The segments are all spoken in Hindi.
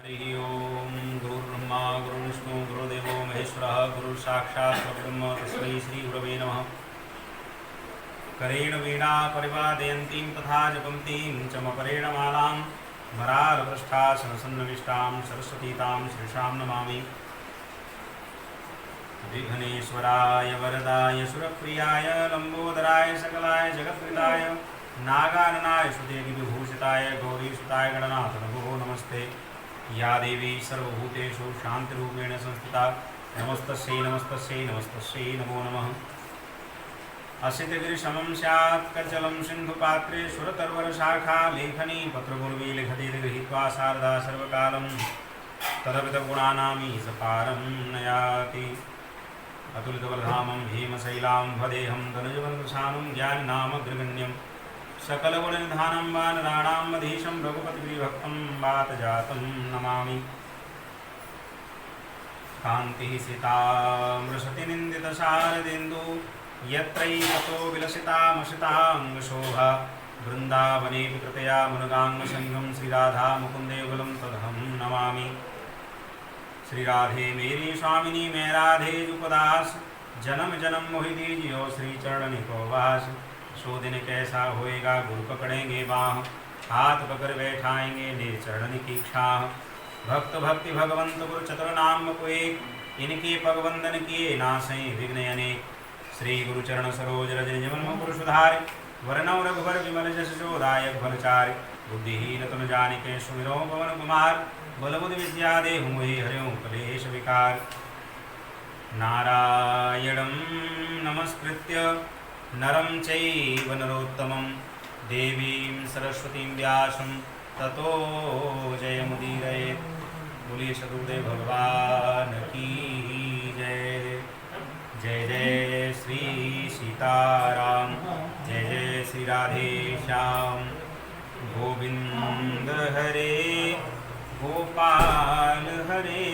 हरि ओम गुरुर्ब्रह्मा गुरुर्विष्णु गुरुदेवो महेश्वरः गुरुसाक्षात् परब्रह्म तस्मै श्रीगुरवे नमः। करेण वीणा परिवादयन्तीं तथा जपन्तीं चमपरेण मालां मरालपृष्ठासनसन्नविष्टां सरस्वतीतां श्रीशां नमामि। विघ्नेश्वराय वरदाय सुरप्रियाय लम्बोदराय सकलाय जगत्कृताय नागाननाय श्रुतिविभूषिताय गौरीसुताय गणनाथ नमो नमस्ते। या देवी सर्वभूतेषु शान्तिरूपेण संस्थिता नमस्तस्यै नमस्तस्यै नमस्तस्यै नमो नमः। असितगिरिशमं स्यात् कचलं सिन्धुपात्रे सुरतर्वरशाखा लेखनी पत्रपूर्वी लिखति गृहीत्वा शारदा सर्वकालं तदपितगुणानामीशपारं नयाति। अतुलितबलधामं भीमशैलां भदेहं धनुजवनकृशानं ज्ञानिनामग्रगण्यं सकलगुणनिधानं वानराणां मधीशं रघुपतिप्रियभक्तं वातजातं नमामि। कान्तिः सीतामृषतिनिन्दितशारदेन्दु यत्रैकतो विलसितामशिताङ्गशोभा वृन्दावनेऽपि कृतया मुनगाङ्गसङ्गं श्रीराधा मुकुन्दे युगलं तदहं नमामि। श्रीराधे मेरी स्वामिनी मैं राधे जुपदास जन्म जन्म मोहि दीजियो श्रीचरण को वास। सो दिन कैसा होएगा गुरु पकड़ेंगे बाह हाथ पकड़ बैठाएंगे ले चरण की छाह। भक्त भक्ति भगवंत गुरु चतुर नाम को एक इनके पगवंदन किए नासै विघ्न अनेक। श्री गुरु चरण सरोज रज निजमन गुरु सुधारे वरनौ रघुवर विमल जस जोदायक फलचारि। बुद्धिहीन तुम जानिके सुमिरो पवन कुमार बल बुद्धि विद्या देहु मोहि हरिओं कलेश विकार। नारायणं नमस्कृत्य नरं चैव नरोत्तमं देवीं सरस्वतीं व्यासं ततो जयमुदीरयेत्। बोलिए सद्गुरुदेव भगवान की जय। जय जय श्री सीताराम जय जय श्री राधे श्याम। गोविंद हरे गोपाल हरे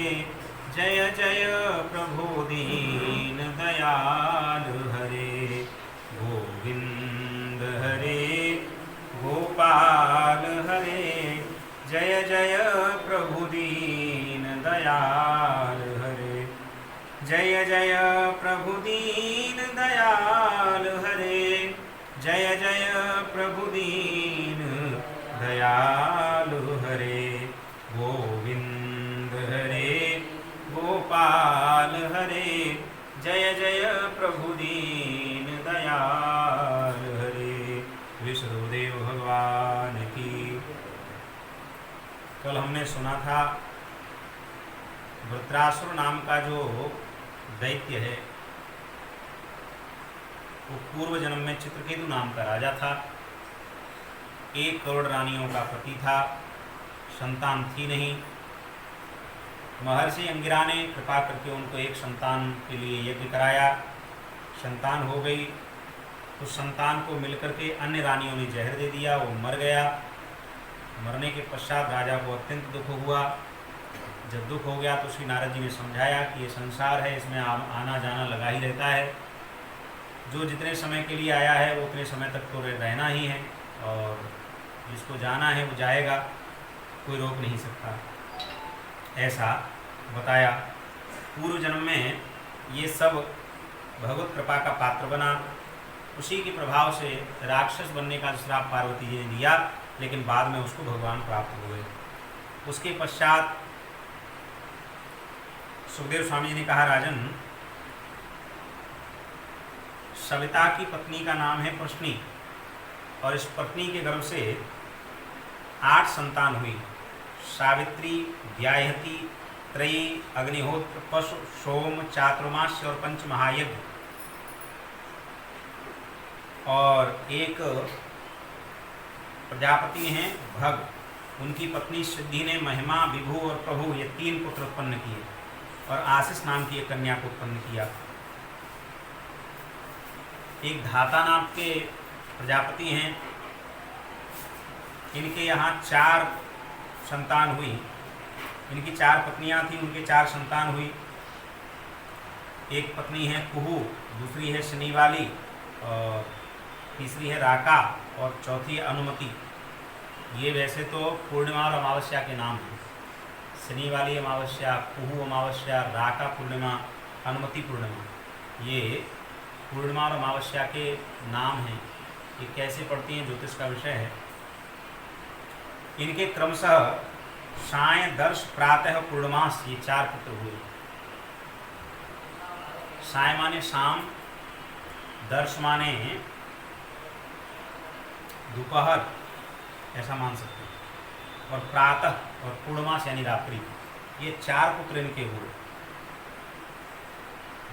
जय जय प्रभु दीन दयाल हरे। गोविंद हरे गोपाल हरे जय जय प्रभु दीन दयाल हरे। जय जय प्रभु दीन दयाल हरे जय जय प्रभु दीन दयाल हरे। गोविंद हरे गोपाल हरे जय जय प्रभु दीन दयाल हरे। विष्णुदेव भगवान की। कल हमने सुना था वृत्रासुर नाम का जो दैत्य है वो पूर्व जन्म में चित्रकेतु नाम का राजा था। 1 करोड़ रानियों का पति था, संतान थी नहीं। महर्षि अंगिरा ने कृपा करके उनको एक संतान के लिए यज्ञ कराया। संतान हो गई। उस संतान को मिलकर के अन्य रानियों ने जहर दे दिया, वो मर गया। मरने के पश्चात राजा को अत्यंत दुख हुआ। जब दुख हो गया तो श्री नारद जी ने समझाया कि ये संसार है, इसमें आना जाना लगा ही रहता है। जो जितने समय के लिए आया है वो उतने समय तक तो रहना ही है और जिसको जाना है वो जाएगा, कोई रोक नहीं सकता, ऐसा बताया। पूर्व जन्म में ये सब भगवत कृपा का पात्र बना। उसी के प्रभाव से राक्षस बनने का श्राप पार्वती जी ने दिया, लेकिन बाद में उसको भगवान प्राप्त हुए। उसके पश्चात सुखदेव स्वामी जी ने कहा, राजन, सविता की पत्नी का नाम है प्रश्नी और इस पत्नी के गर्भ से 8 संतान हुई। सावित्री, व्याहति, त्रयी, अग्निहोत्र, पशु, सोम, चातुर्मास्य और 5 महायज्ञ। और एक प्रजापति हैं भग, उनकी पत्नी सिद्धि ने महिमा, विभु और प्रभु ये 3 पुत्र उत्पन्न किए और आशीष नाम की एक कन्या को उत्पन्न किया। एक धाता नाम के प्रजापति हैं, इनके यहाँ 4 संतान हुई। इनकी 4 पत्नियां थीं, उनके 4 संतान हुई। एक पत्नी है कुहू, दूसरी है शनि वाली और तीसरी है राका और चौथी है अनुमति। ये वैसे तो पूर्णिमा और अमावस्या के नाम हैं। शनि वाली अमावस्या, कुहू अमावस्या, राका पूर्णिमा, अनुमति पूर्णिमा, ये पूर्णिमा और अमावस्या के नाम हैं। ये कैसे पड़ती हैं ज्योतिष का विषय है। इनके क्रमशः साय, दर्श, प्रातः, पूर्णमास, ये 4 पुत्र हुए। साय माने शाम, दर्श माने दोपहर, ऐसा मान सकते हैं, और प्रातः और पूर्णमास यानी रात्रि, ये 4 पुत्र इनके हुए।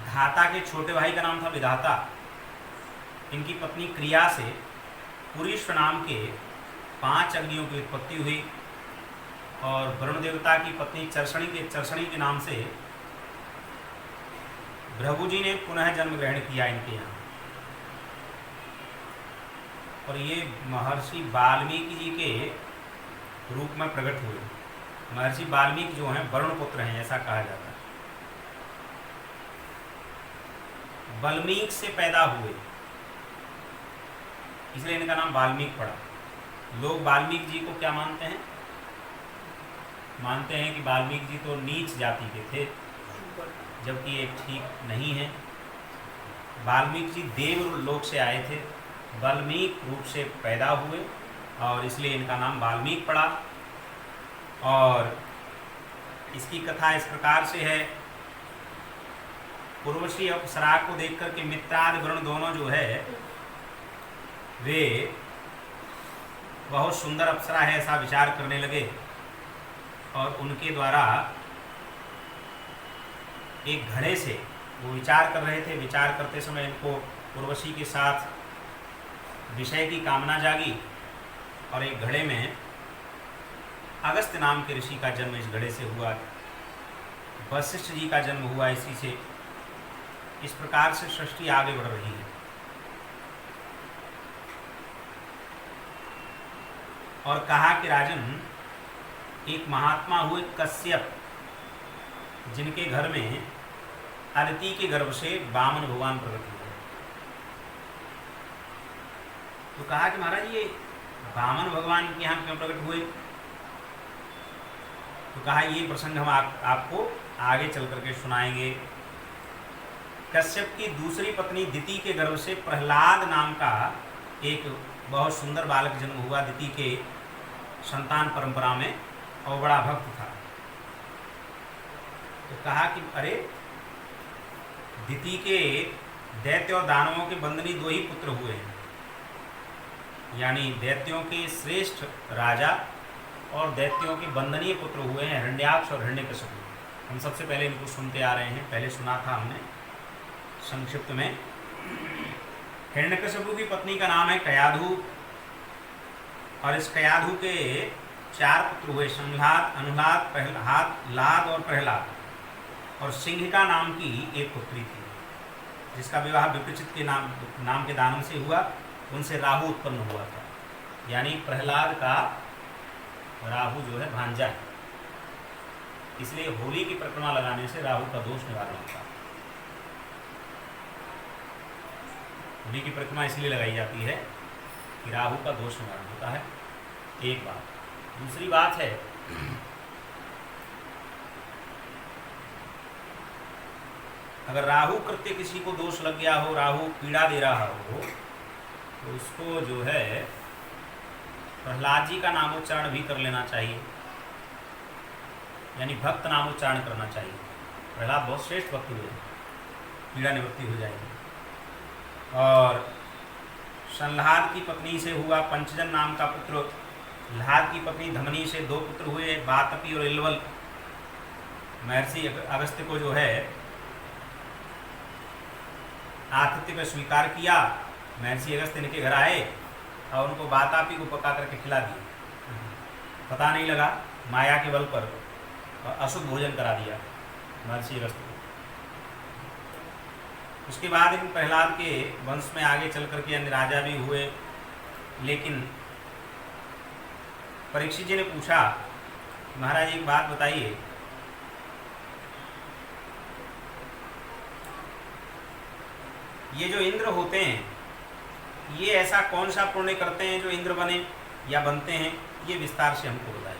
धाता के छोटे भाई का नाम था विधाता। इनकी पत्नी क्रिया से पुरीश्व नाम के 5 अग्नियों की उत्पत्ति हुई, और वरुण देवता की पत्नी चर्षणी के नाम से भृगु जी ने पुनः जन्म ग्रहण किया इनके यहाँ। और ये महर्षि वाल्मीकि जी के रूप में प्रकट हुए। महर्षि वाल्मीकि जो हैं वरुण पुत्र हैं, ऐसा कहा जाता है। वाल्मीकि से पैदा हुए, इसलिए इनका नाम वाल्मीकि पड़ा। लोग वाल्मीकि जी को क्या मानते हैं? मानते हैं कि वाल्मीकि जी तो नीच जाति के थे, जबकि ये ठीक नहीं है। वाल्मीकि जी देव लोक से आए थे, वाल्मीकि रूप से पैदा हुए, और इसलिए इनका नाम वाल्मीकि पड़ा। और इसकी कथा इस प्रकार से है। उर्वशी अप्सरा को देख करके मित्रादि वरुण दोनों जो है वे बहुत सुंदर अप्सरा है ऐसा विचार करने लगे, और उनके द्वारा एक घड़े से वो विचार कर रहे थे। विचार करते समय इनको उर्वशी के साथ विषय की कामना जागी, और एक घड़े में अगस्त्य नाम के ऋषि का जन्म इस घड़े से हुआ। वशिष्ठ जी का जन्म हुआ इसी से। इस प्रकार से सृष्टि आगे बढ़ रही है। और कहा कि राजन, एक महात्मा हुए कश्यप, जिनके घर में अदिति के गर्भ से वामन भगवान प्रकट हुए। तो कहा कि महाराज ये वामन भगवान के यहाँ क्यों प्रकट हुए? तो कहा ये प्रसंग हम आपको आगे चल करके सुनाएंगे। कश्यप की दूसरी पत्नी दिति के गर्भ से प्रहलाद नाम का एक बहुत सुंदर बालक जन्म हुआ। दिति के संतान परंपरा में, और बड़ा भक्त था। तो कहा कि अरे, दिति के दैत्य और दानवों के बंदनी 2 ही पुत्र हुए हैं, यानी दैत्यों के श्रेष्ठ राजा और दैत्यों के बंदनीय पुत्र हुए हैं, हिरण्याक्ष और हिरण्यकशिपु। हम सबसे पहले इनको सुनते आ रहे हैं, पहले सुना था हमने संक्षिप्त में। हिरण्यकशिपु की पत्नी का नाम है कयाधु, और इस कयाधु के 4 पुत्र हुए, संह्लाद, अनुह्लाद, प्रह्लाद, लाद और प्रह्लाद। और सिंहिका नाम की एक पुत्री थी, जिसका विवाह विप्रचित के नाम के दानव से हुआ। उनसे राहु उत्पन्न हुआ था, यानी प्रहलाद का राहु जो है भांजा है। इसलिए होली की परिक्रमा लगाने से राहु का दोष निवारण होता है। होली की परिक्रमा इसलिए लगाई जाती है कि राहु का दोष निवारण होता है। एक बात। दूसरी बात है, अगर राहु कृत्य किसी को दोष लग गया हो, राहु पीड़ा दे रहा हो, तो उसको जो है प्रहलाद जी का नामोच्चारण भी कर लेना चाहिए, यानी भक्त नामोच्चारण करना चाहिए। प्रहलाद बहुत श्रेष्ठ भक्त हुए, पीड़ा निवृत्ति हो जाएगी। और संह्लाद की पत्नी से हुआ पंचजन नाम का पुत्र। ल्हाद की पत्नी धमनी से 2 पुत्र हुए, बातपी और इलवल। महर्षि अगस्त्य को जो है आतिथ्य को स्वीकार किया। महर्षि अगस्त्य इनके घर आए और उनको बातापी को पका करके खिला दिया। पता नहीं लगा, माया के बल पर अशुद्ध भोजन करा दिया महर्षि अगस्त्य को। उसके बाद इन प्रहलाद के वंश में आगे चल करके अन्य राजा भी हुए। लेकिन परीक्षित जी ने पूछा, महाराज एक बात बताइए, ये जो इंद्र होते हैं, ये ऐसा कौन सा पुण्य करते हैं जो इंद्र बने या बनते हैं? ये विस्तार से हमको बताइए।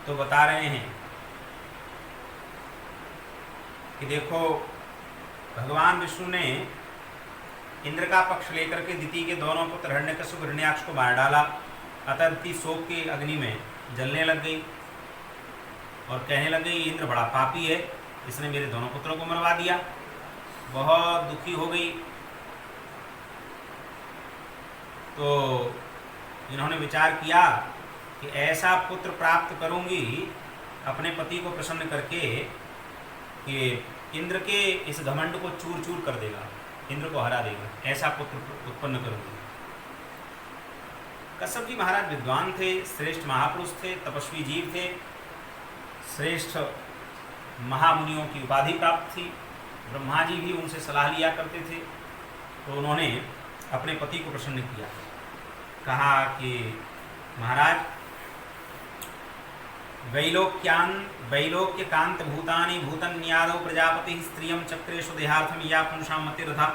तो बता रहे हैं कि देखो भगवान विष्णु ने इंद्र का पक्ष लेकर के दिति के दोनों पुत्र हिरण्यकशिपु हिरण्याक्ष को मार डाला। अतः दिति शोक की अग्नि में जलने लग गई और कहने लग गई इंद्र बड़ा पापी है, इसने मेरे दोनों पुत्रों को मरवा दिया। बहुत दुखी हो गई। तो इन्होंने विचार किया कि ऐसा पुत्र प्राप्त करूंगी अपने पति को प्रसन्न करके कि इंद्र के इस घमंड को चूर चूर कर देगा, इंद्र को हरा देगा, ऐसा पुत्र उत्पन्न करूंगी। कश्यप जी महाराज विद्वान थे, श्रेष्ठ महापुरुष थे, तपस्वी जीव थे, श्रेष्ठ महामुनियों की उपाधि प्राप्त थी। ब्रह्मा जी भी उनसे सलाह लिया करते थे। तो उन्होंने अपने पति को प्रसन्न किया, कहा कि महाराज वैलोक्य कांत भूतानि भूतन्यादो प्रजापति स्त्रियम चक्रेशु देहार्थम या पुंसा मतिरथा।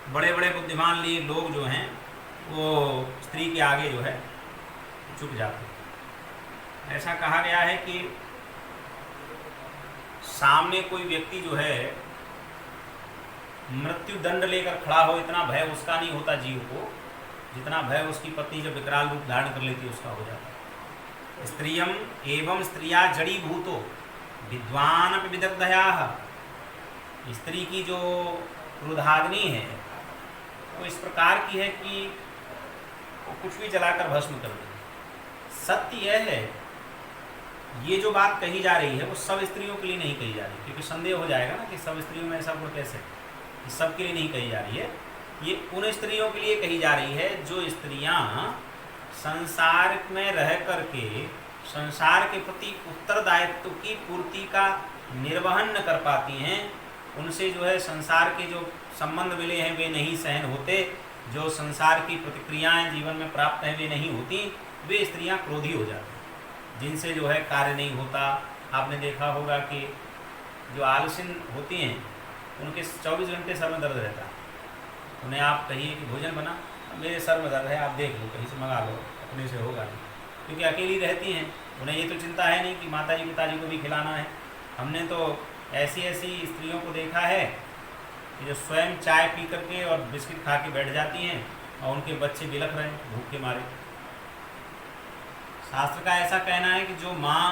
बड़े बड़े बुद्धिमान लोग जो हैं वो स्त्री के आगे जो है झुक जाते। ऐसा कहा गया है कि सामने कोई व्यक्ति जो है मृत्यु दंड लेकर खड़ा हो, इतना भय उसका नहीं होता जीव को जितना भय उसकी पत्नी जब विकराल रूप धारण कर लेती है उसका हो जाता है। स्त्रियम एवं स्त्रिया जड़ी भूतो विद्वान विदग्धया। स्त्री की जो क्रोधाग्नि है वो इस प्रकार की है कि वो कुछ भी जलाकर भस्म कर देगी। सत्य यह है, ये जो बात कही जा रही है वो सब स्त्रियों के लिए नहीं कही जा रही, क्योंकि संदेह हो जाएगा ना कि सब स्त्रियों में ऐसा गुण कैसे, सब के लिए नहीं कही जा रही है। ये उन स्त्रियों के लिए कही जा रही है जो स्त्रियां संसार में रह करके संसार के प्रति उत्तरदायित्व की पूर्ति का निर्वहन न कर पाती हैं। उनसे जो है संसार के जो संबंध मिले हैं वे नहीं सहन होते, जो संसार की प्रतिक्रियाएं जीवन में प्राप्त हैं वे नहीं होती, वे स्त्रियां क्रोधी हो जाती हैं, जिनसे जो है कार्य नहीं होता। आपने देखा होगा कि जो आलसीन होती हैं उनके 24 घंटे सर में दर्द रहता है। उन्हें आप कहिए कि भोजन बना, मेरे सर में दर्द है, आप देख लो, कहीं से मंगा लो, अपने से होगा नहीं, क्योंकि अकेली रहती हैं। उन्हें ये तो चिंता है नहीं कि माताजी पिताजी को भी खिलाना है। हमने तो ऐसी स्त्रियों को देखा है कि जो स्वयं चाय पी करके और बिस्किट खा के बैठ जाती हैं और उनके बच्चे बिलख रहे हैं भूख के मारे। शास्त्र का ऐसा कहना है कि जो माँ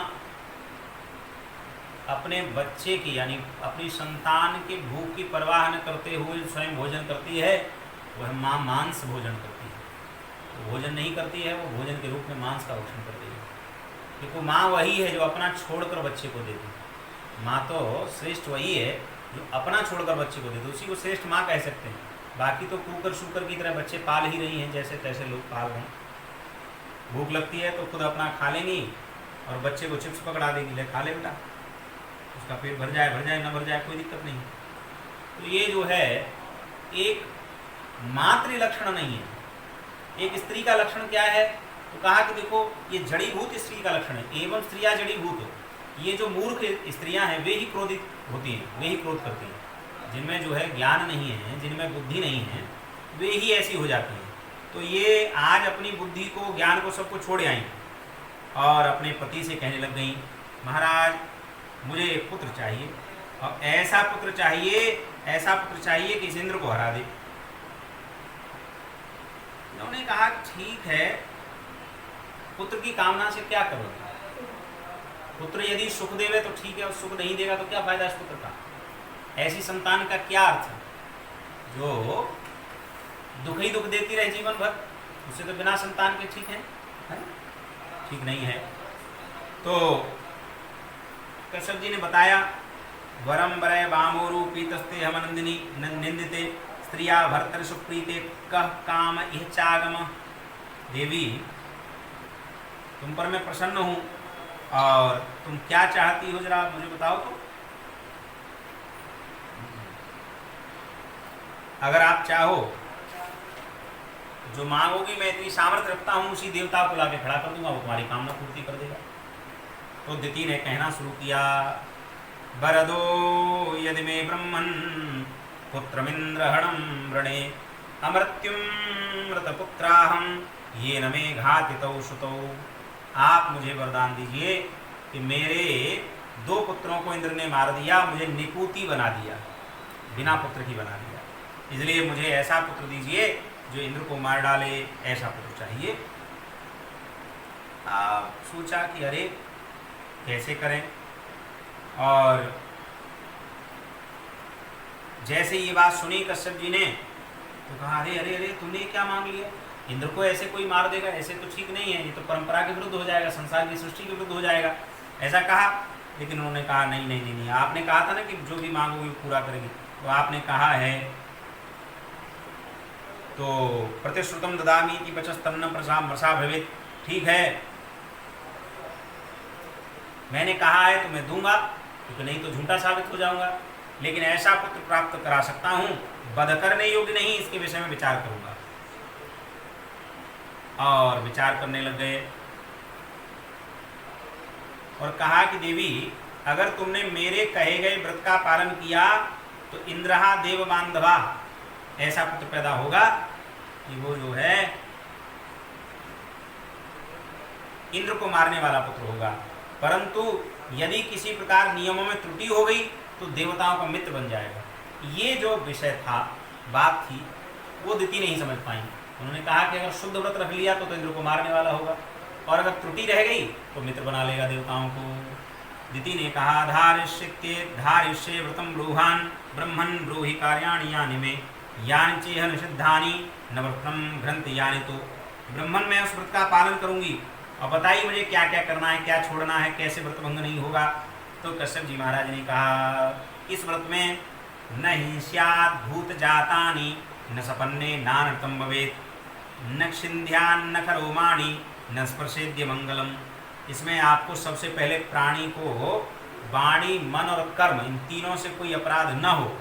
अपने बच्चे की यानी अपनी संतान के भूख की परवाह न करते हुए स्वयं भोजन करती है, वह माँ मांस भोजन करती है। तो भोजन नहीं करती है, वो भोजन के रूप में मांस का भक्षण करती है, क्योंकि माँ वही है जो अपना छोड़कर बच्चे को देती है। माँ तो श्रेष्ठ वही है जो अपना छोड़कर बच्चे को देती है, उसी को श्रेष्ठ माँ कह सकते हैं। बाकी तो कुकर शुकर की तरह बच्चे पाल ही रही हैं, जैसे तैसे लोग पाल रहे हैं। भूख लगती है तो खुद अपना खा लेंगी और बच्चे को चिप्स पकड़ा देगी, ले खा ले बेटा, उसका पेट भर जाए न भर जाए कोई दिक्कत नहीं। तो ये जो है एक मातृ लक्षण नहीं है। एक स्त्री का लक्षण क्या है, तो कहा कि देखो ये जड़ीभूत स्त्री का लक्षण है। एवं स्त्रियां जड़ीभूत, ये जो मूर्ख स्त्रियां हैं वे ही क्रोधित होती हैं, वे ही क्रोध करती हैं। जिनमें जो है ज्ञान नहीं है, जिनमें बुद्धि नहीं है, वे ही ऐसी हो जाती हैं। तो ये आज अपनी बुद्धि को ज्ञान को सबको छोड़ आई और अपने पति से कहने लग गई, महाराज मुझे एक पुत्र चाहिए और ऐसा पुत्र चाहिए कि इस इंद्र को हरा दे। उन्होंने कहा ठीक है, पुत्र की कामना से क्या करोगे? पुत्र यदि सुख देवे तो ठीक है, और सुख नहीं देगा तो क्या फायदा इस पुत्र का? ऐसी संतान का क्या अर्थ है जो दुख ही दुख देती रहे जीवन भर? उससे तो बिना संतान के ठीक है? ठीक नहीं है। तो कश्यप जी ने बताया, वरम वरय वामोरु पीतस्ते हमनंदिनी निंदिते स्त्रिया भर्तर सुप्रीते कह काम इह चागम। देवी तुम पर मैं प्रसन्न हूँ और तुम क्या चाहती हो जरा मुझे बताओ तो। अगर आप चाहो जो मांगोगी मैं इतनी सामर्थ्य रखता हूँ उसी देवता को लाके खड़ा कर दूंगा, वो तुम्हारी कामना पूर्ति कर देगा। तो दिति ने कहना शुरू किया, वरदो यदि मे ब्रह्मन् पुत्रमिंद्रहणं वृणे अमृत्युं मृतपुत्राहं येन मे घातितौ सुतौ। आप मुझे वरदान दीजिए कि मेरे 2 पुत्रों को इंद्र ने मार दिया, मुझे निपूती बना दिया, बिना पुत्र की बना दिया, इसलिए मुझे ऐसा पुत्र दीजिए जो इंद्र को मार डाले, ऐसा पुत्र चाहिए। सोचा कि अरे कैसे करें, और जैसे ये बात सुनी कश्यप जी ने तो कहा अरे अरे अरे तुमने क्या मांग लिया, इंद्र को ऐसे कोई मार देगा, ऐसे तो ठीक नहीं है, ये तो परंपरा के विरुद्ध हो जाएगा, संसार की सृष्टि के विरुद्ध हो जाएगा, ऐसा कहा। लेकिन उन्होंने कहा नहीं नहीं नहीं नहीं, आपने कहा था ना कि जो भी मांगोगे पूरा करेंगे, तो आपने कहा है तो प्रतिश्रुतम ददामी की वचस्तन्न प्रसा भवेत्, ठीक है मैंने कहा है तो मैं दूंगा, क्योंकि नहीं तो झूठा साबित हो जाऊंगा, लेकिन ऐसा पुत्र प्राप्त करा सकता हूं, वध करने योग्य नहीं, इसके विषय में विचार करूंगा। और विचार करने लग गए और कहा कि देवी अगर तुमने मेरे कहे गए व्रत का पालन किया तो इंद्रहा देव बांधवा, ऐसा पुत्र पैदा होगा कि वो जो है इंद्र को मारने वाला पुत्र होगा, परंतु यदि किसी प्रकार नियमों में त्रुटि हो गई तो देवताओं का मित्र बन जाएगा। ये जो विषय था, बात थी, वो दिति नहीं समझ पाई। उन्होंने कहा कि अगर शुद्ध व्रत रख लिया तो इंद्र को मारने वाला होगा, और अगर त्रुटि रह गई तो मित्र बना लेगा देवताओं को। दिति ने कहा धारिष्ये व्रतम ब्रूहान ब्रह्मन् ब्रूहि कार्याणि यानि मे यानि चेह निषिद्धानि न व्रतम ग्रंथ यानि, तो ब्रह्मन मैं उस व्रत का पालन करूंगी, और बताइए मुझे क्या क्या करना है, क्या छोड़ना है, कैसे व्रत भंग नहीं होगा। तो कश्यप जी महाराज ने कहा इस व्रत में न हिंस्यात् भूत जातानि न सपन्ने नानृतम भवेत् न क्षिंध्यान्न खरोमाणि न स्पर्शेद्य मंगलम। इसमें आपको सबसे पहले प्राणी को वाणी मन और कर्म इन तीनों से कोई अपराध न हो,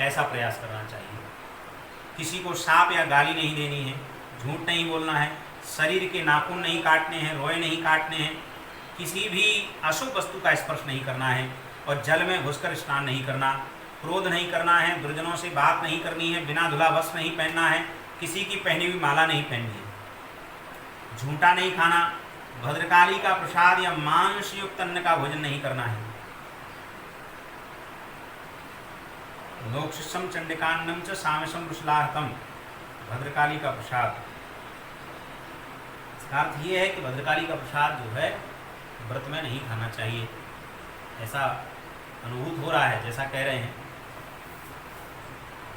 ऐसा प्रयास करना चाहिए। किसी को साप या गाली नहीं देनी है, झूठ नहीं बोलना है, शरीर के नाखून नहीं काटने हैं, रोए नहीं काटने हैं, किसी भी अशुभ वस्तु का स्पर्श नहीं करना है, और जल में घुसकर स्नान नहीं करना, क्रोध नहीं करना है, दुर्जनों से बात नहीं करनी है, बिना धुला वस्त्र नहीं पहनना है, किसी की पहनी हुई माला नहीं पहननी है, झूठा नहीं खाना, भद्रकाली का प्रसाद या मांस युक्त अन्न का भोजन नहीं करना है, लोकशिष्यम चंडिकान्नम च सामसम वृषलाहतम, भद्रकाली का प्रसाद। इसका अर्थ ये है कि भद्रकाली का प्रसाद जो है व्रत में नहीं खाना चाहिए, ऐसा अनुभूत हो रहा है, जैसा कह रहे हैं।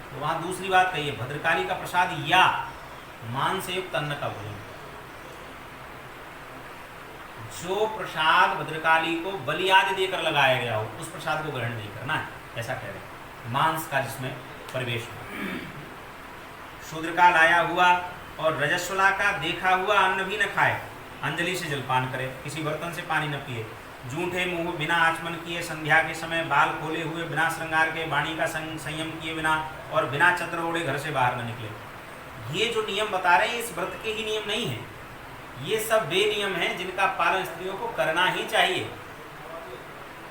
तो वहाँ दूसरी बात कही है, भद्रकाली का प्रसाद या मांस युक्त अन्न का भोजन। जो प्रसाद भद्रकाली को बलि आदि देकर लगाया गया हो, उस प्रसाद को ग्रहण नहीं करना है, ऐसा कह रहे हैं। मांस का जिसमें प्रवेश हो, शूद्र का लाया हुआ और रजस्वला का देखा हुआ अन्न भी न खाए, अंजलि से जलपान करे, किसी बर्तन से पानी न पिए, जूठे मुंह बिना आचमन किए, संध्या के समय बाल खोले हुए, बिना श्रृंगार के, वाणी का संयम किए बिना, और बिना चंद्र ओढ़े घर से बाहर न निकले। ये जो नियम बता रहे हैं इस व्रत के ही नियम नहीं है, ये सब वे नियम हैं जिनका पालन स्त्रियों को करना ही चाहिए।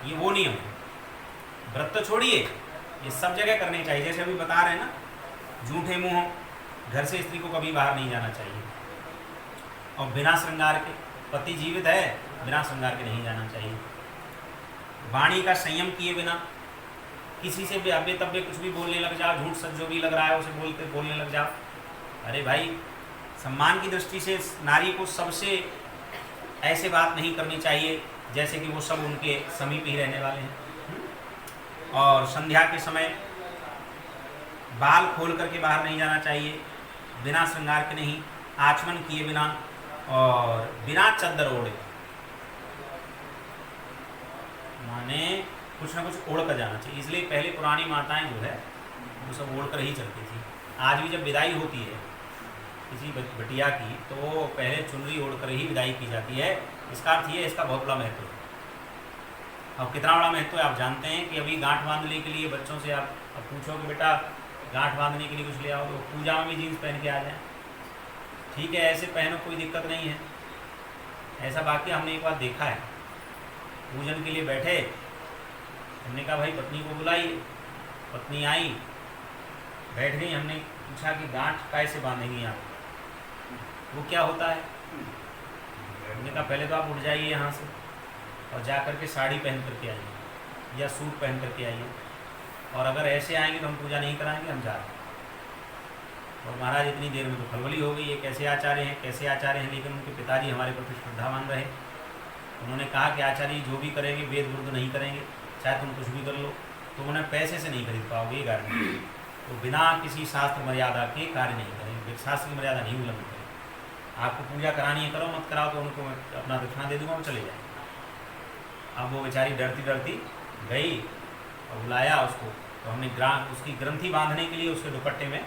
ये वो नियम है, व्रत तो छोड़िए, ये सब जगह करने चाहिए। जैसे अभी बता रहे हैं ना, जूठे मुंह, घर से स्त्री को कभी बाहर नहीं जाना चाहिए, और बिना श्रृंगार के, पति जीवित है, बिना श्रृंगार के नहीं जाना चाहिए, वाणी का संयम किए बिना, किसी से भी अव्य तव्य कुछ भी बोलने लग जाओ, झूठ सच जो भी लग रहा है उसे बोलने लग जाओ। अरे भाई, सम्मान की दृष्टि से नारी को सबसे ऐसे बात नहीं करनी चाहिए जैसे कि वो सब उनके समीप ही रहने वाले हैं। और संध्या के समय बाल खोल करके बाहर नहीं जाना चाहिए, बिना श्रृंगार के नहीं, आचमन किए बिना, और बिना चद्दर ओढ़े, माने कुछ ना कुछ ओढ़ कर जाना चाहिए। इसलिए पहले पुरानी माताएं जो है वो सब ओढ़ कर ही चलती थी। आज भी जब विदाई होती है किसी बिटिया की, तो वो पहले चुनरी ओढ़ कर ही विदाई की जाती है। इसका अर्थ ये है, इसका बहुत बड़ा महत्व है। अब कितना बड़ा महत्व है आप जानते हैं कि अभी गांठ बांधने के लिए बच्चों से आप पूछो कि बेटा गांठ बांधने के लिए कुछ ले आओ, तो पूजा में भी जीन्स पहन के आ जाए, ठीक है, ऐसे पहनो, कोई दिक्कत नहीं है। ऐसा बाकी हमने एक बार देखा है, पूजन के लिए बैठे, हमने कहा भाई पत्नी को बुलाइए, पत्नी आई, बैठ गई, हमने पूछा कि गांठ कैसे बांधेंगी आप, वो क्या होता है? हमने कहा पहले तो आप उठ जाइए यहाँ से, और जा कर के साड़ी पहन करके आइए या सूट पहन करके आइए, और अगर ऐसे आएंगे तो हम पूजा नहीं कराएंगे, हम जा रहे हैं। और महाराज इतनी देर में तो खलबली हो गई, ये कैसे आचार्य हैं, कैसे आचार्य हैं। लेकिन उनके पिताजी हमारे प्रति श्रद्धावान रहे। उन्होंने कहा कि आचार्य जो भी करेंगे वेद विरुद्ध नहीं करेंगे, चाहे तुम कुछ भी कर लो, तो उन्हें पैसे से नहीं खरीद पाओगे, ये गारंटी। तो बिना किसी शास्त्र मर्यादा के कार्य नहीं करेंगे, शास्त्र की मर्यादा नहीं उल्लंघन करेंगे। आपको पूजा करानी है करो, मत कराओ तो उनको अपना दक्षिणा दे दूँगा, वो चले जाए। अब वो बेचारी डरती डरती गई और बुलाया उसको, तो हमने उसकी ग्रंथि बांधने के लिए उसके दुपट्टे में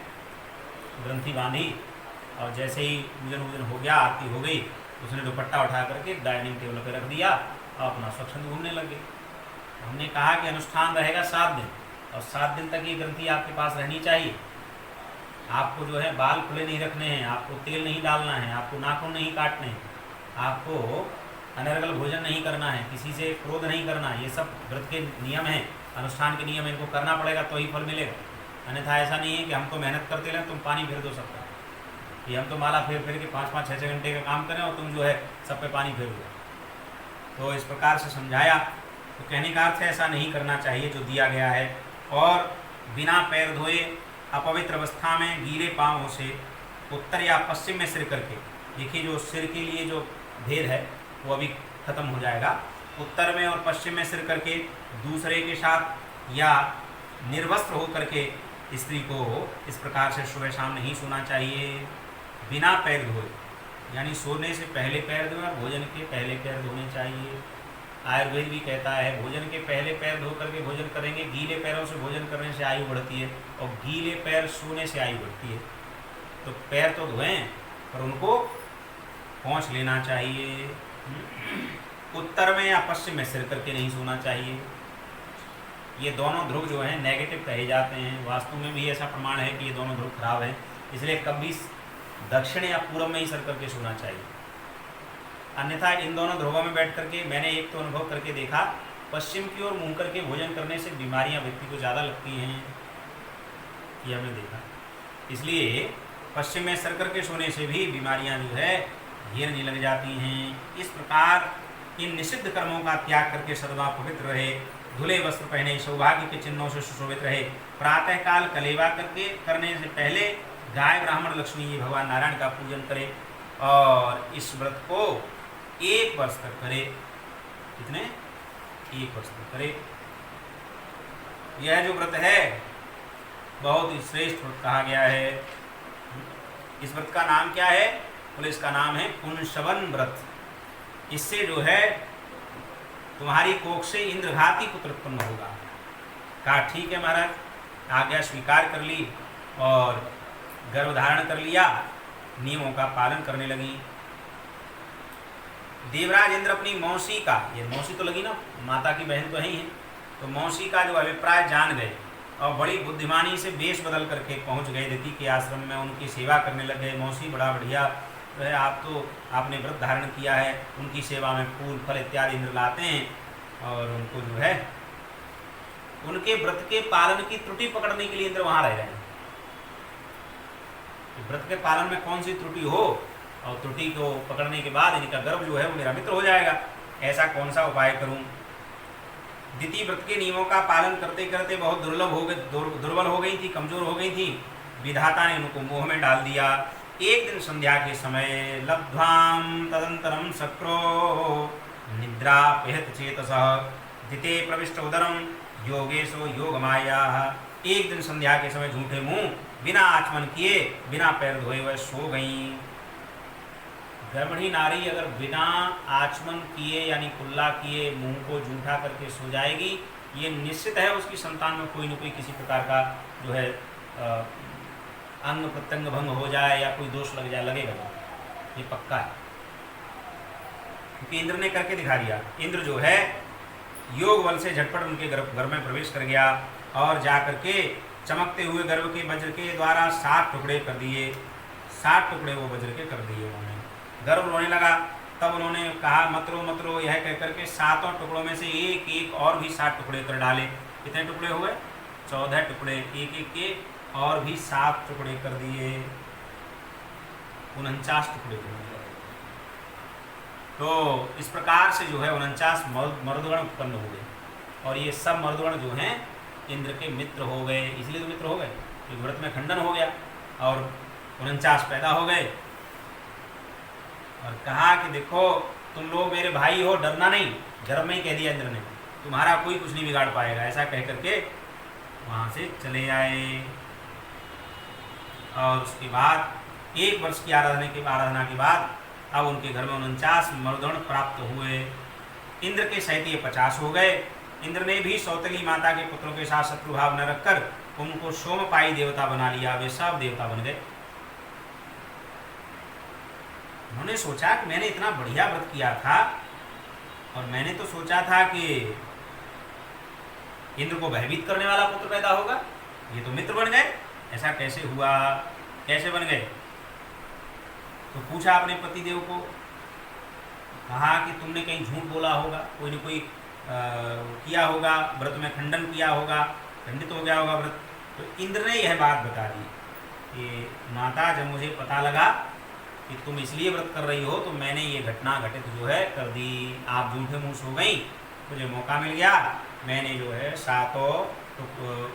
ग्रंथि बांधी, और जैसे ही पूजन वूजन हो गया, आरती हो गई, उसने दुपट्टा उठा करके डाइनिंग टेबल पर रख दिया और अपना स्वच्छंद घूमने लगे। हमने कहा कि अनुष्ठान रहेगा 7 दिन, और 7 दिन तक ये ग्रंथि आपके पास रहनी चाहिए। आपको जो है बाल खुले नहीं रखने हैं, आपको तेल नहीं डालना है, आपको नाखून नहीं काटने हैं, आपको अनर्गल भोजन नहीं करना है, किसी से क्रोध नहीं करना है। ये सब व्रत के नियम हैं, अनुष्ठान के नियम, इनको करना पड़ेगा तो ही फल मिलेगा। अन्यथा ऐसा नहीं है कि हम तो मेहनत करते रहें, तुम पानी फेर दो सबका, कि हम तो माला फेर फेर के 5-5, 6-6 घंटे का काम करें और तुम जो है सब पे पानी फेर दो। तो इस प्रकार से समझाया। तो कहने का अर्थ है ऐसा नहीं करना चाहिए जो दिया गया है। और बिना पैर धोए अपवित्र अवस्था में गीले पाँवों से उत्तर या पश्चिम में सिर करके, देखिए जो सिर के लिए जो भेद है वो अभी खत्म हो जाएगा। उत्तर में और पश्चिम में सिर करके दूसरे के साथ या निर्वस्त्र हो करके स्त्री को इस प्रकार से सुबह शाम नहीं सोना चाहिए। बिना पैर धोए, यानी सोने से पहले पैर धोए और भोजन के पहले पैर धोने चाहिए। आयुर्वेद भी कहता है भोजन के पहले पैर धो करके भोजन करेंगे। गीले पैरों से भोजन करने से आयु बढ़ती है और गीले पैर सोने से आयु बढ़ती है। तो पैर तो धोएं पर उनको पोंछ लेना चाहिए। उत्तर में या पश्चिम में सिर करके नहीं सोना चाहिए। ये दोनों ध्रुव जो हैं नेगेटिव कहे जाते हैं। वास्तु में भी ऐसा प्रमाण है कि ये दोनों ध्रुव खराब हैं, इसलिए कभी दक्षिण या पूर्व में ही सर करके सोना चाहिए। अन्यथा इन दोनों ध्रुवों में बैठ करके मैंने एक तो अनुभव करके देखा, पश्चिम की ओर मुँह करके भोजन करने से बीमारियां व्यक्ति को ज़्यादा लगती हैं, ये हमने देखा। इसलिए पश्चिम में सर करके सोने से भी बीमारियां जो है घेरने लग जाती हैं। इस प्रकार इन निषिद्ध कर्मों का त्याग करके सदा पवित्र रहे, धुले वस्त्र पहने, सौभाग्य के चिन्हों से सुशोभित रहे। प्रातःकाल कलेवा करके करने से पहले गाय, ब्राह्मण, लक्ष्मी, ये भगवान नारायण का पूजन करें और इस व्रत को 1 वर्ष तक करे। कितने? 1 वर्ष तक करे। यह जो व्रत है बहुत ही श्रेष्ठ व्रत कहा गया है। इस व्रत का नाम क्या है? बोले इसका नाम है पुंसवन व्रत। इससे जो है तुम्हारी कोख से इंद्रघाती पुत्र उत्पन्न होगा। कहा ठीक है महाराज, आज्ञा स्वीकार कर ली और गर्भ धारण कर लिया, नियमों का पालन करने लगी। देवराज इंद्र अपनी मौसी का, ये मौसी तो लगी ना, माता की बहन तो है ही है, तो मौसी का जो अभिप्राय जान गए और बड़ी बुद्धिमानी से वेश बदल करके पहुंच गए दिति के आश्रम में। उनकी सेवा करने लग गए। मौसी बड़ा बढ़िया है, आप तो आपने व्रत धारण किया है। उनकी सेवा में फूल फल इत्यादि इंद्र लाते हैं और उनको जो है उनके व्रत के पालन की त्रुटि पकड़ने के लिए इंद्र वहाँ रह रहे हैं। व्रत के पालन में कौन सी त्रुटि हो और त्रुटि को पकड़ने के बाद इनका गर्भ जो है वो मेरा मित्र हो जाएगा, ऐसा कौन सा उपाय करूं। दिति व्रत के नियमों का पालन करते करते बहुत दुर्बल हो गई थी, कमजोर हो गई थी। विधाता ने उनको मोह में डाल दिया। एक दिन संध्या के समय लब्ध्वाम तदंतरम शक्रो निद्रा पेहत चेतसः दिते प्रविष्ट उदरम योगेशो योग माया। एक दिन संध्या के समय झूठे मुंह बिना आचमन किए, बिना पैर धोए वह सो गईं। गर्भिणी नारी अगर बिना आचमन किए यानी कुल्ला किए मुंह को जूठा करके सो जाएगी, ये निश्चित है उसकी संतान में कोई न कोई किसी प्रकार का जो है अंग प्रत्यंग भंग हो जाए या कोई दोष लग जाए, लगेगा, ये पक्का है। क्योंकि इंद्र ने करके दिखा दिया। इंद्र जो है योग बल से झटपट उनके घर में प्रवेश कर गया और जा करके चमकते हुए गर्भ के वज्र के द्वारा 7 टुकड़े कर दिए। 7 टुकड़े वो वज्र के कर दिए उन्होंने। गर्भ रोने लगा, तब उन्होंने कहा मतरो मतरो, यह कह करके 7 टुकड़ों में से एक एक और भी 7 टुकड़े कर डाले। कितने टुकड़े हुए? 14 टुकड़े। एक एक के और भी 7 टुकड़े कर दिए, 49 टुकड़े कर दिए। तो इस प्रकार से जो है 49 मर्दगण उत्पन्न हो गए, और ये सब मर्दगण जो हैं इंद्र के मित्र हो गए। इसलिए तो मित्र हो गए कि व्रत में खंडन हो गया और 49 पैदा हो गए। और कहा कि देखो तुम लोग मेरे भाई हो, डरना नहीं। गर्भ में ही कह दिया इंद्र ने, तुम्हारा कोई कुछ नहीं बिगाड़ पाएगा। ऐसा कह करके वहाँ से चले आए। और उसके बाद 1 वर्ष की आराधना के बाद अब उनके घर में 49 मर्दगण प्राप्त हुए। इंद्र के सहित ये 50 हो गए। इंद्र ने भी सौतेली माता के पुत्रों के साथ शत्रुभाव न रखकर उनको सोमपाई देवता बना लिया। वे सब देवता बन गए। उन्होंने सोचा कि मैंने इतना बढ़िया व्रत किया था और मैंने तो सोचा था कि इंद्र को भयभीत करने वाला पुत्र पैदा होगा, ये तो मित्र बन गए। ऐसा कैसे हुआ, कैसे बन गए? तो पूछा अपने पतिदेव को, कहा कि तुमने कहीं झूठ बोला होगा, कोई न कोई किया होगा, व्रत में खंडन किया होगा, खंडित हो गया होगा व्रत। तो इंद्र ने यह बात बता दी कि माता, जब मुझे पता लगा कि तुम इसलिए व्रत कर रही हो तो मैंने ये घटना घटित जो है कर दी। आप झूठे मुँह हो गई, मुझे मौका मिल गया, मैंने जो है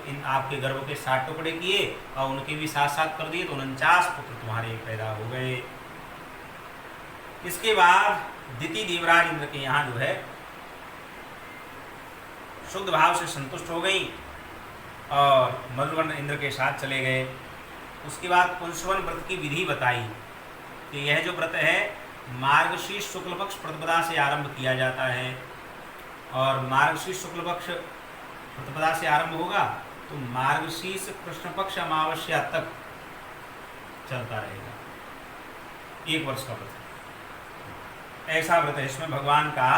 इन आपके गर्भ के 7 टुकड़े किए और उनके भी 7 कर दिए, तो 49 पुत्र तुम्हारे पैदा हो गए। इसके बाद दिति देवराज इंद्र के यहाँ जो है शुद्ध भाव से संतुष्ट हो गई और मधुवन इंद्र के साथ चले गए। उसके बाद पुंसवन व्रत की विधि बताई कि यह जो व्रत है मार्गशीर्ष शुक्ल पक्ष प्रतिपदा से आरंभ किया जाता है, और मार्गशीर्ष शुक्ल पक्ष प्रतिपदा से आरंभ होगा तो मार्गशीर्ष कृष्ण पक्ष अमावस्या तक चलता रहेगा। 1 वर्ष का व्रत ऐसा व्रत है। इसमें भगवान का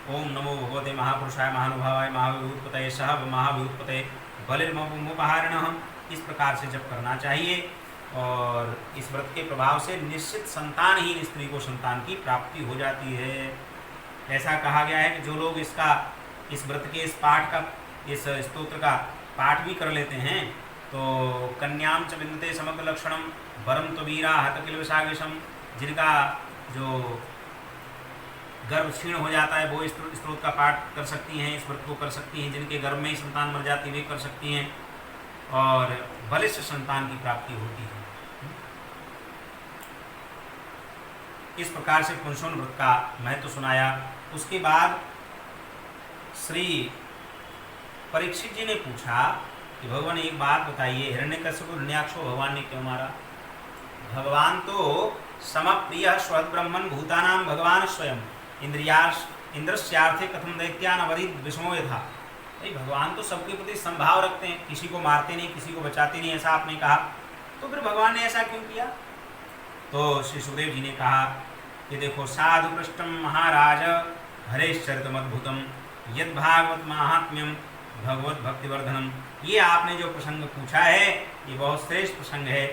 ओम नमो भगवते महापुरुषाय महानुभावाय महाविभूतपतये सह महाविभूतपतये बलिर्मुपहारिणः इस प्रकार से जप करना चाहिए। और इस व्रत के प्रभाव से निश्चित संतानहीन स्त्री को संतान की प्राप्ति हो जाती है। ऐसा कहा गया है कि जो लोग इस व्रत के इस पाठ का, इस स्तोत्र का पाठ भी कर लेते हैं तो कन्याम च विन्दते समग्र लक्षणम वरम तो वीरा हतकिल विशागेशम, जिनका जो गर्भ क्षीण हो जाता है वो इस स्त्रोत का पाठ कर सकती हैं, इस व्रत को कर सकती हैं। जिनके गर्भ में ही संतान मर जाती है वे कर सकती हैं और बलिष्ठ संतान की प्राप्ति होती है। इस प्रकार से पुंसवन व्रत का महत्व सुनाया। उसके बाद श्री परीक्षित जी ने पूछा कि भगवान एक बात बताइए, हिरण्यकश्यप को हिरण्याक्ष भगवान ने क्यों मारा? भगवान तो समप्रिय स्वब्रह्मन भूतानाम भगवान स्वयं इंद्रस्यार्थे कथम दैत्यान अवधित विषमो यथा। भाई भगवान तो सबके प्रति संभाव रखते हैं, किसी को मारते नहीं, किसी को बचाते नहीं, ऐसा आपने कहा, तो फिर भगवान ने ऐसा क्यों किया? तो श्री सुखदेव जी ने कहा कि देखो, साधु पृष्ठम महाराज हरेश्चरितमद्भुतम यद भागवत महात्म्यम भगवत भक्तिवर्धनम। ये आपने जो प्रसंग पूछा है ये बहुत श्रेष्ठ प्रसंग है।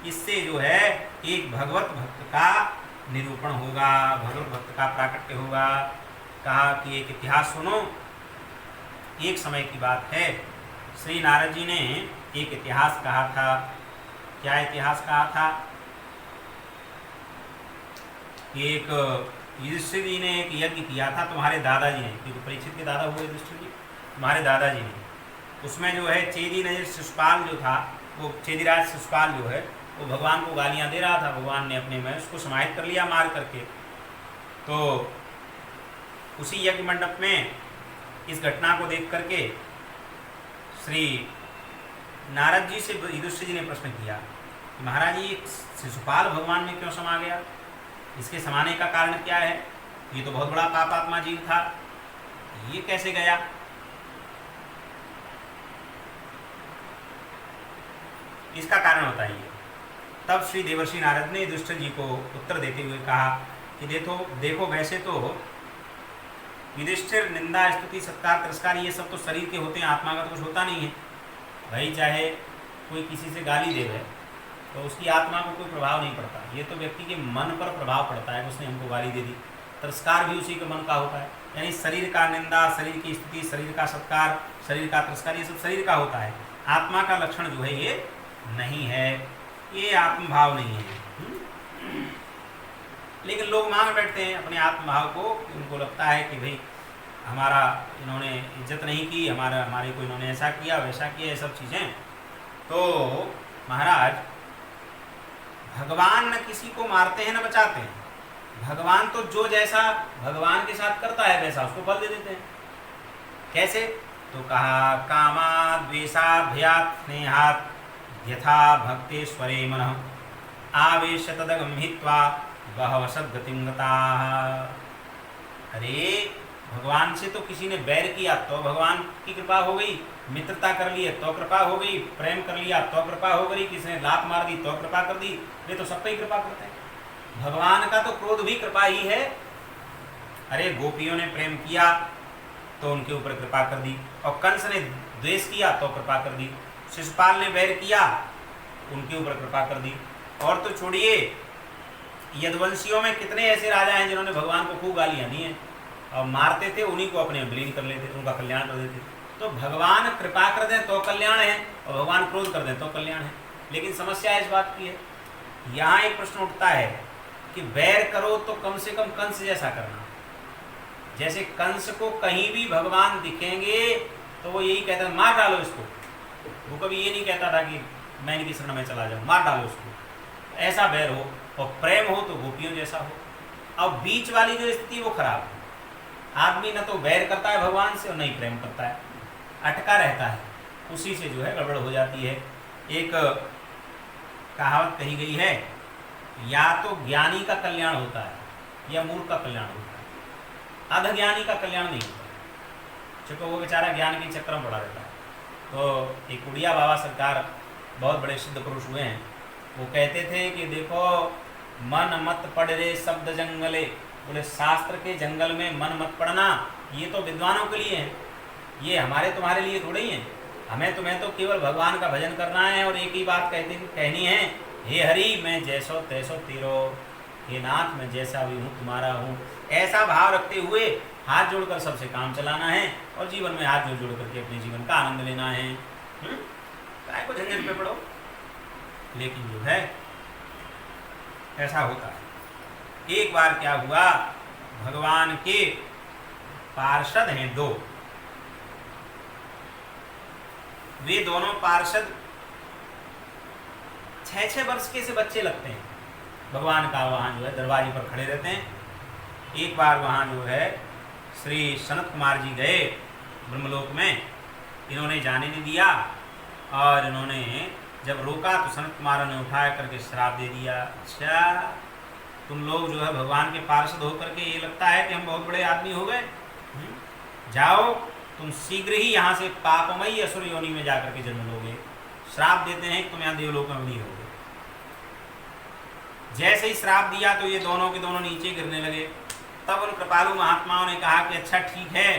इससे जो है एक भगवत भक्त का निरूपण होगा, भगवत भक्त का प्राकट्य होगा। कहा कि एक इतिहास सुनो। एक समय की बात है, श्री नारद जी ने एक इतिहास कहा था। क्या इतिहास कहा था? कि एक युधिष्ठिर जी ने एक यज्ञ किया था तुम्हारे दादाजी ने, क्योंकि परीक्षित के दादा हुए युधिष्ठिर जी, तुम्हारे दादाजी ने। उसमें जो है चेदी नजर शिशुपाल जो था, वो चेदीराज शिशुपाल जो है वो भगवान को गालियां दे रहा था। भगवान ने अपने में उसको समाहित कर लिया मार करके। तो उसी यज्ञ मंडप में इस घटना को देख करके श्री नारद जी से युधिष्ठिर जी ने प्रश्न किया कि महाराज जी शिशुपाल भगवान में क्यों समा गया? इसके समाने का कारण क्या है? ये तो बहुत बड़ा पापात्मा जीव था, ये कैसे गया? इसका कारण बताइए। तब श्री देवर्षि नारद ने युधिष्ठिर जी को उत्तर देते हुए कहा कि देखो वैसे तो युधिष्ठिर निंदा स्तुति सत्कार तिरस्कार ये सब तो शरीर के होते हैं, आत्मा का तो कुछ होता नहीं है। भाई चाहे कोई किसी से गाली दे रहे तो उसकी आत्मा को कोई प्रभाव नहीं पड़ता, ये तो व्यक्ति के मन पर प्रभाव पड़ता है। उसने हमको गाली दे दी, तिरस्कार भी उसी के मन का होता है। यानी शरीर का निंदा, शरीर की स्तुति, शरीर का सत्कार, शरीर का तिरस्कार, ये सब शरीर का होता है। आत्मा का लक्षण जो है ये नहीं है, ये आत्मभाव नहीं है। लेकिन लोग मांग बैठते हैं अपने आत्मभाव को, उनको लगता है कि भाई हमारा इन्होंने इज्जत नहीं की, हमारे को इन्होंने ऐसा किया वैसा किया, ये सब चीज़ें। तो महाराज भगवान न किसी को मारते हैं न बचाते हैं, भगवान तो जो जैसा भगवान के साथ करता है वैसा उसको फल दे देते हैं। कैसे? तो कहा कामा द्वेषा भयात् स्नेहात् यथा भक्तेश्वरे मनः आवेश तदगम हित्वा बहव सद्गतिं गताः। अरे भगवान से तो किसी ने बैर किया तो भगवान की कृपा हो गई, मित्रता कर ली तो कृपा हो गई, प्रेम कर लिया तो कृपा हो गई, किसी ने लात मार दी तो कृपा कर दी, वे तो सब पे ही कृपा करते हैं। भगवान का तो क्रोध भी कृपा ही है। अरे गोपियों ने प्रेम किया तो उनके ऊपर कृपा कर दी, और कंस ने द्वेष किया तो कृपा कर दी, शिशुपाल ने बैर किया उनके ऊपर कृपा कर दी। और तो छोड़िए, यदुवंशियों में कितने ऐसे राजा हैं जिन्होंने भगवान को खूब गालियाँ दी हैं और मारते थे, उन्हीं को अपने विलीन कर लेते थे, उनका कल्याण कर देते। तो भगवान कृपा कर दें तो कल्याण है, और भगवान क्रोध कर दें तो कल्याण है। लेकिन समस्या इस बात की है, यहाँ एक प्रश्न उठता है कि बैर करो तो कम से कम कंस जैसा करना। जैसे कंस को कहीं भी भगवान दिखेंगे तो वो यही कहता है मार डालो इसको, वो कभी ये नहीं कहता था कि मैं इनकी शरण में चला जाऊँ, मार डालो इसको। ऐसा बैर हो, और प्रेम हो तो गोपियों जैसा हो। अब बीच वाली जो स्थिति वो खराब है, आदमी न तो बैर करता है भगवान से और न ही प्रेम करता है, अटका रहता है, उसी से जो है गड़बड़ हो जाती है। एक कहावत कही गई है, या तो ज्ञानी का कल्याण होता है या मूर्ख का कल्याण होता है, अधज्ञानी का कल्याण नहीं होता, क्योंकि वो बेचारा ज्ञान के चक्कर में पड़ा रहता है। तो एक उड़िया बाबा सरकार बहुत बड़े सिद्ध पुरुष हुए हैं, वो कहते थे कि देखो मन मत पढ़ रे शब्द जंगले, बोले शास्त्र के जंगल में मन मत पढ़ना, ये तो विद्वानों के लिए है, ये हमारे तुम्हारे लिए थोड़े ही हैं। हमें तुम्हें तो केवल भगवान का भजन करना है और एक ही बात कहनी है, हे हरि मैं जैसो तैसो तेरो, हे नाथ मैं जैसा भी हूँ तुम्हारा हूँ। ऐसा भाव रखते हुए हाथ जोड़कर सबसे काम चलाना है और जीवन में हाथ जोड़ जोड़ करके अपने जीवन का आनंद लेना है। काय को झंझट में पड़ो। लेकिन जो है ऐसा होता है। एक बार क्या हुआ, भगवान के पार्षद हैं दो, वे दोनों पार्षद 6-6 वर्ष के से बच्चे लगते हैं, भगवान का वहाँ जो है दरवाजे पर खड़े रहते हैं। एक बार वहाँ जो है श्री सनत कुमार जी गए ब्रह्मलोक में, इन्होंने जाने नहीं दिया, और इन्होंने जब रोका तो सनत कुमार ने उठा करके श्राप दे दिया। अच्छा तुम लोग जो है भगवान के पार्षद होकर के ये लगता है कि हम बहुत बड़े आदमी हो गए, जाओ तुम शीघ्र ही यहाँ से पापमयी असुर योनि में जाकर के जन्म लोगे, श्राप देते हैं कि तुम यहाँ देवलोक में नहीं होगे। जैसे ही श्राप दिया तो ये दोनों के दोनों नीचे गिरने लगे। तब उन कृपालु महात्माओं ने कहा कि अच्छा ठीक है,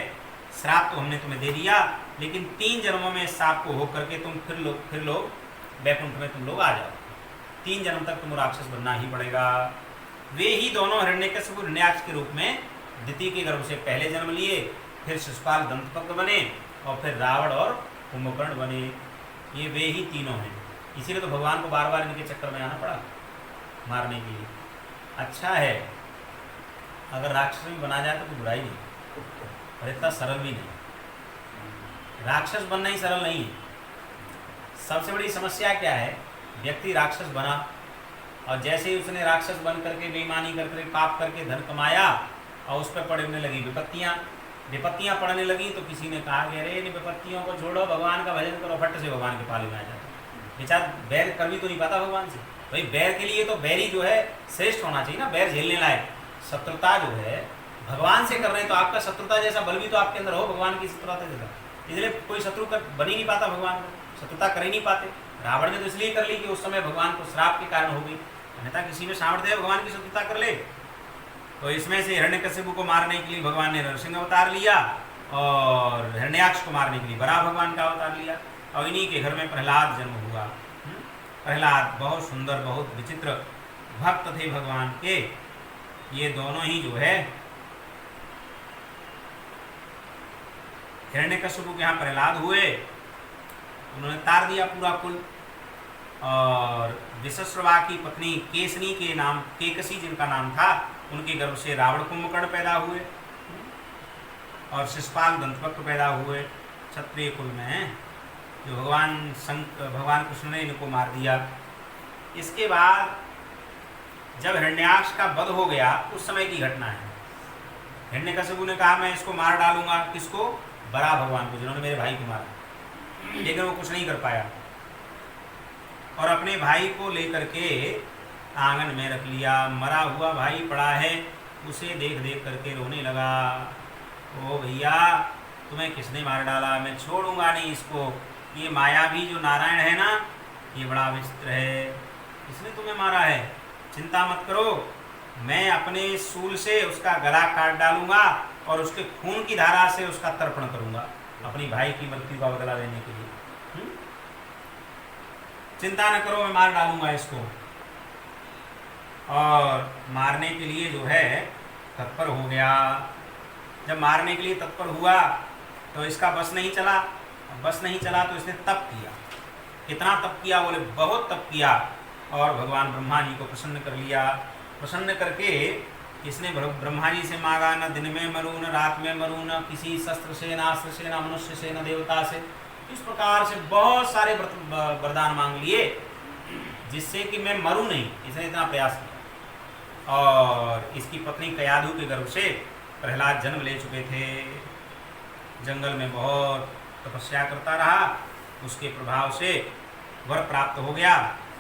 श्राप तो हमने तुम्हें दे दिया, लेकिन 3 जन्मों में इस श्राप को हो करके तुम फिर लोग वैकुंठ में तुम लोग आ जाओ, 3 जन्म तक तुम राक्षस बनना ही पड़ेगा। वे ही दोनों हिरण्यकशिपु हिरण्याक्ष के रूप में दिति के गर्भ से पहले जन्म लिए, फिर शिशुपाल दंतपक्र बने, और फिर रावण और कुंभकर्ण बने। ये वे ही तीनों हैं, इसीलिए तो भगवान को बार बार इनके चक्कर में आना पड़ा मारने के लिए। अच्छा है अगर राक्षस में बना जाए तो कोई बुराई नहीं, और इतना सरल भी नहीं। राक्षस बनना ही सरल नहीं है। सबसे बड़ी समस्या क्या है, व्यक्ति राक्षस बना और जैसे ही उसने राक्षस बन करके बेईमानी करके पाप करके धन कमाया और उस पर पड़ने लगी विपत्तियाँ पड़ने लगी, तो किसी ने कहा कि अरे इन विपत्तियों को छोड़ो, भगवान का भजन करो, फट से भगवान के पाले में आ जाता। बेचारा बैर कर भी तो नहीं पाता भगवान से। भाई बैर के लिए तो बैरी जो है श्रेष्ठ होना चाहिए ना, बैर झेलने लायक। शत्रुता जो है भगवान से कर रहे हैं तो आपका शत्रुता जैसा बल भी तो आपके अंदर हो भगवान की शत्रुता जैसा, इसलिए कोई शत्रु बन ही नहीं पाता, भगवान को शत्रुता कर ही नहीं पाते। रावण ने तो इसलिए कर ली कि उस समय भगवान को श्राप के कारण हो गई, अन्यथा किसी में सामर्थ्य है भगवान की शत्रुता कर ले। तो इसमें से हिरण्यकशिपु को मारने के लिए भगवान ने नरसिंह अवतार लिया, और हिरण्याक्ष को मारने के लिए बराह भगवान का अवतार लिया, और इन्हीं के घर में प्रहलाद जन्म हुआ। प्रहलाद बहुत सुंदर बहुत विचित्र भक्त थे भगवान के। ये दोनों ही जो है हिरण्यकशिपु के यहाँ प्रहलाद हुए, उन्होंने तार दिया पूरा कुल। और विशस्रवा की पत्नी केसनी के नाम केकसी जिनका नाम था, उनके गर्भ से रावण कुंभकर्ण पैदा हुए और शिशुपाल दंतवक्र पैदा हुए। क्षत्रिय कुल में हैं जो भगवान कृष्ण ने इनको मार दिया। इसके बाद जब हिरण्याक्ष का वध हो गया उस समय की घटना है। हिरण्यकशिपु ने कहा मैं इसको मार डालूंगा, किसको? बरा भगवान को, जिन्होंने मेरे भाई को मारा, लेकिन वो कुछ नहीं कर पाया और अपने भाई को लेकर के आंगन में रख लिया। मरा हुआ भाई पड़ा है, उसे देख देख करके रोने लगा। ओ भैया, तुम्हें किसने मार डाला? मैं छोड़ूंगा नहीं इसको। ये मायावी जो नारायण है ना, ये बड़ा विचित्र है, इसने तुम्हें मारा है। चिंता मत करो, मैं अपने सूल से उसका गला काट डालूंगा और उसके खून की धारा से उसका तर्पण करूंगा अपनी भाई की मृत्यु का बदला लेने के लिए। चिंता न करो, मैं मार डालूंगा इसको। और मारने के लिए जो है तत्पर हो गया। जब मारने के लिए तत्पर हुआ तो इसका बस नहीं चला। बस नहीं चला तो इसने तप किया। कितना तप किया? बोले बहुत तप किया और भगवान ब्रह्मा जी को प्रसन्न कर लिया। प्रसन्न करके इसने ब्रह्मा जी से मांगा, न दिन में मरूं न रात में मरूं, न किसी शस्त्र से न अस्त्र से न मनुष्य से न देवता से। इस प्रकार से बहुत सारे वरदान मांग लिए जिससे कि मैं मरूं नहीं। इसने इतना प्रयास किया। और इसकी पत्नी कयाधु के गर्भ से प्रहलाद जन्म ले चुके थे। जंगल में बहुत तपस्या करता रहा, उसके प्रभाव से वर प्राप्त हो गया,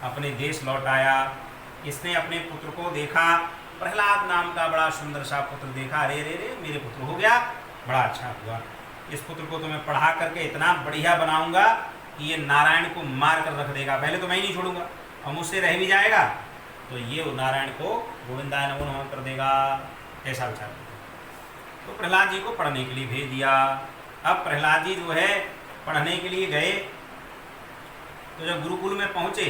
अपने देश लौट आया। इसने अपने पुत्र को देखा, प्रहलाद नाम का बड़ा सुंदर सा पुत्र देखा। अरे रे रे, मेरे पुत्र हो गया, बड़ा अच्छा हुआ। इस पुत्र को तो मैं पढ़ा करके इतना बढ़िया बनाऊंगा कि ये नारायण को मार कर रख देगा। पहले तो मैं ही नहीं छोड़ूंगा और मुझसे रह भी जाएगा तो ये नारायण को गोविंदाय नमो नमः कर देगा, ऐसा विचार। तो प्रहलाद जी को पढ़ने के लिए भेज दिया। अब प्रहलाद जी जो है पढ़ने के लिए गए तो जब गुरुकुल में पहुंचे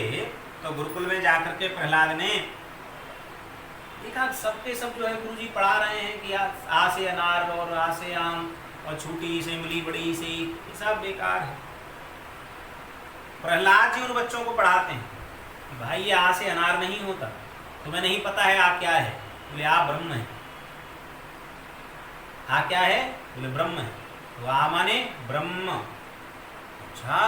तो गुरुकुल में जाकर के प्रहलाद ने देखा सबके सब जो है गुरु जी पढ़ा रहे हैं कि आ से अनार और आ से आम और छोटी से इमली बड़ी से, ये सब बेकार है। प्रहलाद जी उन बच्चों को पढ़ाते हैं कि भाई ये आ से अनार नहीं होता, तुम्हें नहीं पता है आ क्या है? बोले आ ब्रह्म है। आ क्या है? बोले ब्रह्म है। तो आ माने ब्रह्म। अच्छा,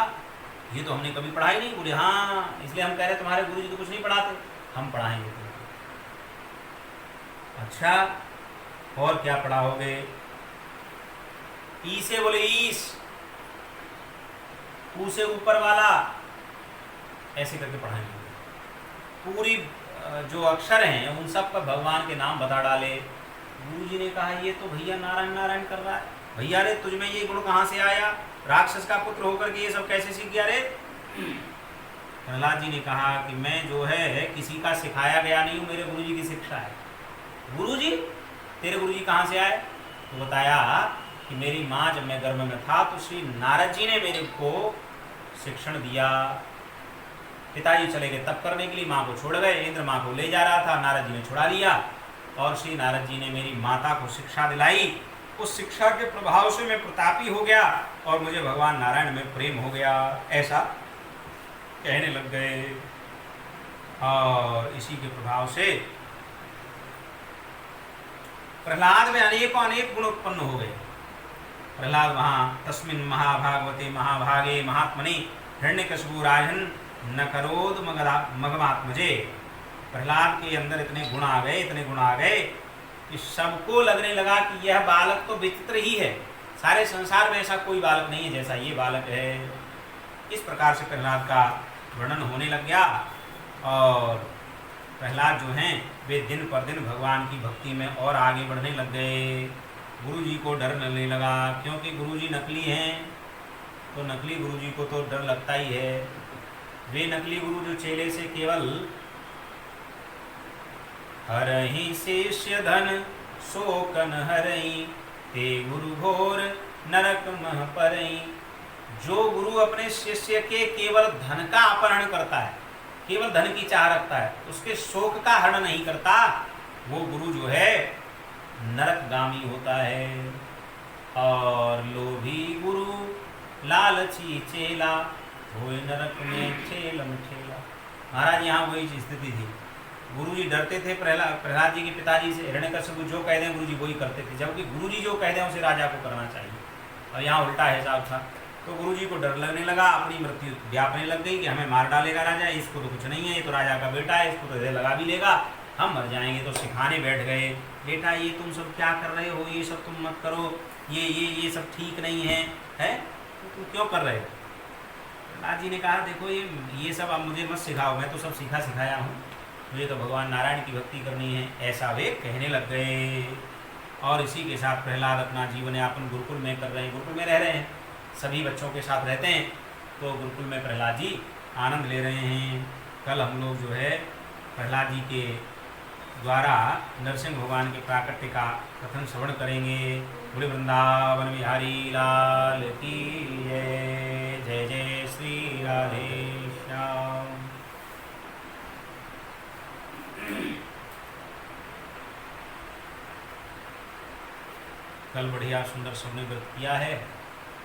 ये तो हमने कभी पढ़ा ही नहीं। बोले हाँ, इसलिए हम कह रहे तुम्हारे गुरु जी तो कुछ नहीं पढ़ाते, हम पढ़ाएंगे तुमको। अच्छा, और क्या पढ़ाओगे? ई से बोले ईश, ऊ से ऊपर वाला, ऐसे करके पढ़ाएंगे। पूरी जो अक्षर हैं उन सब का भगवान के नाम बता डाले। गुरु जी ने कहा ये तो भैया नारायण नारायण कर रहा है। भैया रे, तुझ में ये गुण कहाँ से आया? राक्षस का पुत्र होकर के ये सब कैसे सीख गया रे? प्रहलाद जी ने कहा कि मैं जो है किसी का सिखाया गया नहीं हूँ, मेरे गुरु जी की शिक्षा है। गुरु जी? तेरे गुरु जी कहाँ से आए? तो बताया कि मेरी माँ जब मैं गर्भ में था तो श्री नारद जी ने मेरे को शिक्षण दिया। पिताजी चले गए तप करने के लिए, माँ को छोड़ गए। इंद्र माँ को ले जा रहा था, नारद जी ने छुड़ा लिया और श्री नारद जी ने मेरी माता को शिक्षा दिलाई। उस शिक्षा के प्रभाव से मैं प्रतापी हो गया और मुझे भगवान नारायण में प्रेम हो गया, ऐसा कहने लग गए। और इसी के प्रभाव से प्रहलाद में अनेकों अनेक गुण उत्पन्न हो गए। प्रहलाद वहाँ तस्मिन् महाभागवते महाभागे महात्मने हिरण्यकशिपु राजन् न करोद मगमात्मजे। प्रहलाद के अंदर इतने गुण आ गए, इतने गुण आ गए कि सबको लगने लगा कि यह बालक तो विचित्र ही है, सारे संसार में ऐसा कोई बालक नहीं है जैसा ये बालक है। इस प्रकार से प्रहलाद का वर्णन होने लग गया। और प्रहलाद जो हैं वे दिन पर दिन भगवान की भक्ति में और आगे बढ़ने लग गए। गुरु जी को डर लगने लगा, क्योंकि गुरु जी नकली हैं तो नकली गुरु जी को तो डर लगता ही है। वे नकली गुरु जो चेले से केवल हरहि शिष्य धन शोकन हरई ते गुरु घोर नरक मह परई। जो गुरु अपने शिष्य के केवल धन का अपहरण करता है, केवल धन की चाह रखता है, उसके शोक का हरण नहीं करता, वो गुरु जो है नरकगामी होता है। और लोभी गुरु लालची चेला होए नरक में ठेलम ठेला। महाराज यहाँ वही स्थिति थी गुरुजी डरते थे प्रहलाद जी के पिताजी से। हिरण्यकश्यप जो कह दें गुरुजी वही करते थे, जबकि गुरुजी जो कह दें उसे राजा को करना चाहिए। और यहाँ उल्टा हिसाब था। तो गुरुजी को डर लगने लगा, अपनी मृत्यु व्यापने लग गई कि हमें मार डालेगा राजा, इसको तो कुछ नहीं है, ये तो राजा का बेटा है, इसको तो हृदय लगा भी लेगा, हम मर जाएंगे। तो सिखाने बैठ गए, बेटा ये तुम सब क्या कर रहे हो, ये सब तुम मत करो, ये सब ठीक नहीं है, तो तुम क्यों कर रहे हो। प्रहलाद जी ने कहा देखो ये सब अब मुझे मत सिखाओ, मैं तो सब सीखा सिखाया हूँ, मुझे तो भगवान नारायण की भक्ति करनी है, ऐसा वे कहने लग गए। और इसी के साथ प्रहलाद अपना जीवन यापन गुरुकुल में कर रहे हैं, गुरुकुल में रह रहे हैं, सभी बच्चों के साथ रहते हैं। तो गुरुकुल में प्रहलाद जी आनंद ले रहे हैं। कल हम लोग जो है प्रहलाद जी के द्वारा नरसिंह भगवान के प्राकट्य का कथन श्रवण करेंगे। बोले वृंदावन बिहारी लाल की जय, जय जय श्री राधे श्याम। कल बढ़िया सुंदर सबने व्रत किया है।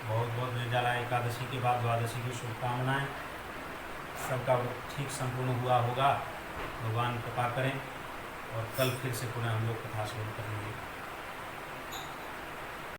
बहुत बहुत निर्जला एकादशी के बाद द्वादशी की शुभकामनाएं। सबका व्रत ठीक संपूर्ण हुआ होगा, भगवान कृपा करें। और कल फिर से पुनः हम लोग कथा श्रवण करेंगे।